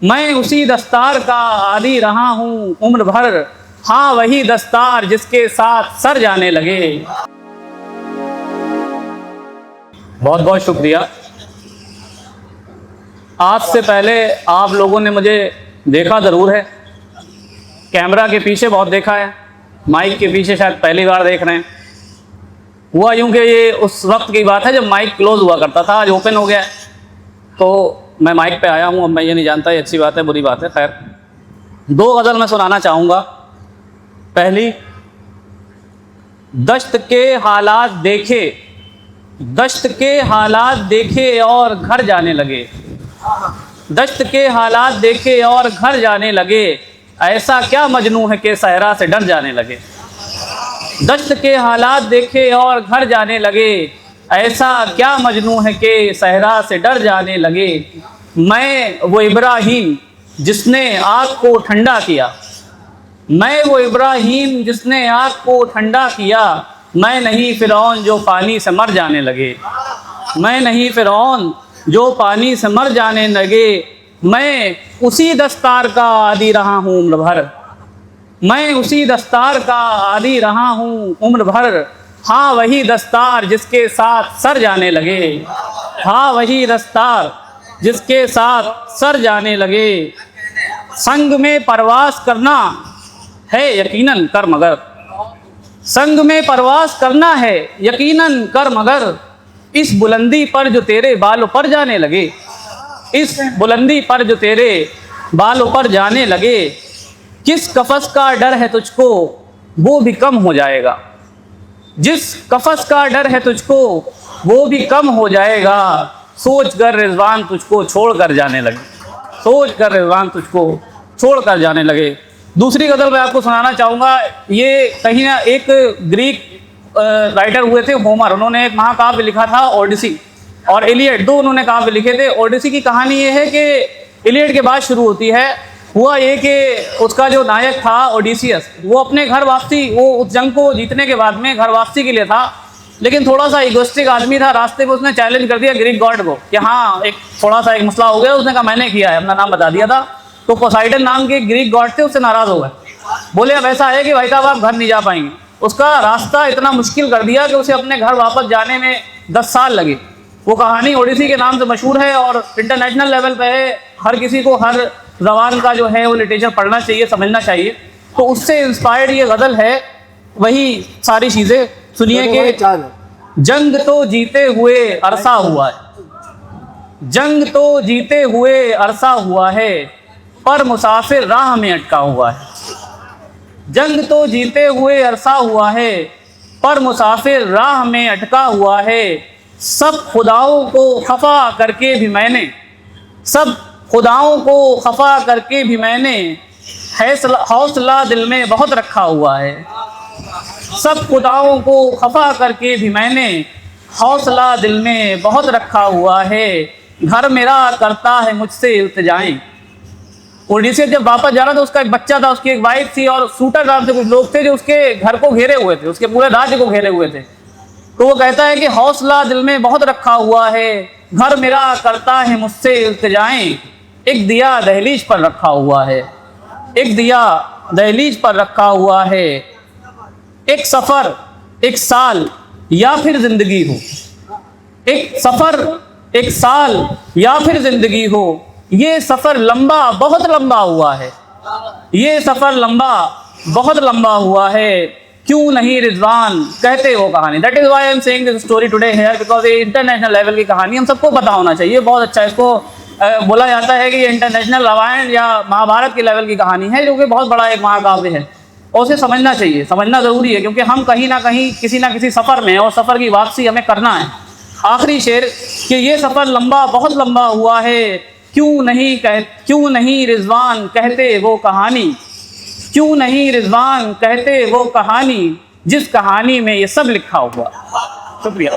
मैं उसी दस्तार का आदी रहा हूँ उम्र भर, हाँ वही दस्तार जिसके साथ सर जाने लगे। बहुत बहुत शुक्रिया। आज से पहले आप लोगों ने मुझे देखा ज़रूर है, कैमरा के पीछे बहुत देखा है, माइक के पीछे शायद पहली बार देख रहे हैं। हुआ यूँ कि ये उस वक्त की बात है जब माइक क्लोज़ हुआ करता था, आज ओपन हो गया है, तो मैं माइक पे आया हूँ। अब मैं ये नहीं जानता ये अच्छी बात है बुरी बात है। खैर, दो गज़ल मैं सुनाना चाहूँगा। पहली, दश्त के हालात देखे, दश्त के हालात देखे और घर जाने लगे, दश्त के हालात देखे और घर जाने लगे, ऐसा क्या मजनू है कि सहरा से डर जाने लगे। दश्त के हालात देखे और घर जाने लगे, ऐसा क्या मजनू है कि सहरा से डर जाने लगे। मैं वो इब्राहीम जिसने आग को ठंडा किया, मैं वो इब्राहीम जिसने आग को ठंडा किया, मैं नहीं फ़िरौन जो पानी से मर जाने लगे, मैं नहीं फ़िरौन जो पानी से मर जाने लगे। मैं उसी दस्तार का आदी रहा हूँ उम्र भर, मैं उसी दस्तार का आदी रहा हूँ उम्र भर, हाँ वही दस्तार जिसके साथ सर जाने लगे, हाँ वही दस्तार जिसके साथ सर जाने लगे। संग में परवास करना है यकीनन कर मगर, संग में परवास करना है यकीनन कर मगर, इस बुलंदी पर जो तेरे बालों पर जाने लगे, इस बुलंदी पर जो तेरे बालों पर जाने लगे। किस कफस का डर है तुझको वो भी कम हो जाएगा, जिस कफस का डर है तुझको वो भी कम हो जाएगा। सोच कर रिजवान तुझको छोड़ कर जाने लगे, सोच कर रिजवान तुझको छोड़ कर जाने लगे। दूसरी गज़ल मैं आपको सुनाना चाहूँगा। ये कहीं ना एक ग्रीक राइटर हुए थे होमर, उन्होंने एक महाकाव्य लिखा था ओडिसी और इलियड, दो उन्होंने काव्य लिखे थे। ओडिसी की कहानी ये है कि इलियड के बाद शुरू होती है। हुआ ये कि उसका जो नायक था ओडिसियस, वो अपने घर वापसी, वो उस जंग को जीतने के बाद में घर वापसी के लिए था, लेकिन थोड़ा सा इगोइस्टिक आदमी था। रास्ते में उसने चैलेंज कर दिया ग्रीक गॉड को कि हाँ एक थोड़ा सा एक मसला हो गया। उसने कहा मैंने किया है, अपना नाम बता दिया था। तो पोसाइडन नाम के ग्रीक गॉड थे, उससे नाराज़ हो गए, बोले अब ऐसा है कि भाई साहब आप घर नहीं जा पाएंगे। उसका रास्ता इतना मुश्किल कर दिया कि उसे अपने घर वापस जाने में 10 साल लगे। वो कहानी ओडिसी के नाम से मशहूर है और इंटरनेशनल लेवल पे है। हर किसी को हर ज़बान का जो है वो लिटरेचर पढ़ना चाहिए, समझना चाहिए। तो उससे इंस्पायर्ड ये गज़ल है। वही सारी चीज़ें सुनिए कि जंग तो जीते हुए अरसा हुआ है, जंग तो जीते हुए अरसा हुआ है, पर मुसाफिर राह में अटका हुआ है। जंग तो जीते हुए अरसा हुआ है, पर मुसाफिर राह में अटका हुआ है। सब खुदाओं को खफा करके भी मैंने, सब खुदाओं को खफा करके भी मैंने, हौसला दिल में बहुत रखा हुआ है। सब खुदाओं को खफा करके भी मैंने, हौसला दिल में बहुत रखा हुआ है। घर मेरा करता है मुझसे इल्तिजाएं। ओडिसी जब वापस जा रहा था, उसका एक बच्चा था, उसकी एक वाइफ थी और शूटर नाम से कुछ लोग थे जो उसके घर को घेरे हुए थे, उसके पूरे राज्य को घेरे हुए थे। तो वो कहता है कि हौसला दिल में बहुत रखा हुआ है, घर मेरा करता है मुझसे इल्तिजाएं। एक दिया दहलीज पर रखा हुआ है, एक दिया दहलीज पर रखा हुआ है। एक सफ़र, एक साल या फिर ज़िंदगी हो, एक सफ़र, एक साल या फिर ज़िंदगी हो, ये सफ़र लंबा बहुत लंबा हुआ है, ये सफ़र लंबा बहुत लंबा हुआ है। क्यों नहीं रिजवान कहते वो कहानी। That is why I am saying this story today here, because ये इंटरनेशनल लेवल की कहानी हम सबको पता होना चाहिए। बहुत अच्छा, इसको बोला जाता है कि ये इंटरनेशनल रामायण या महाभारत के लेवल की कहानी है, जो कि बहुत बड़ा एक महाकाव्य है और उसे समझना चाहिए, समझना ज़रूरी है, क्योंकि हम कहीं ना कहीं किसी ना किसी सफ़र में और सफ़र की वापसी हमें करना है। आखिरी शेर कि ये सफ़र लंबा बहुत लंबा हुआ है, क्यों नहीं रिजवान कहते वो कहानी, क्यों नहीं रिजवान कहते वो कहानी, जिस कहानी में ये सब लिखा हुआ। शुक्रिया।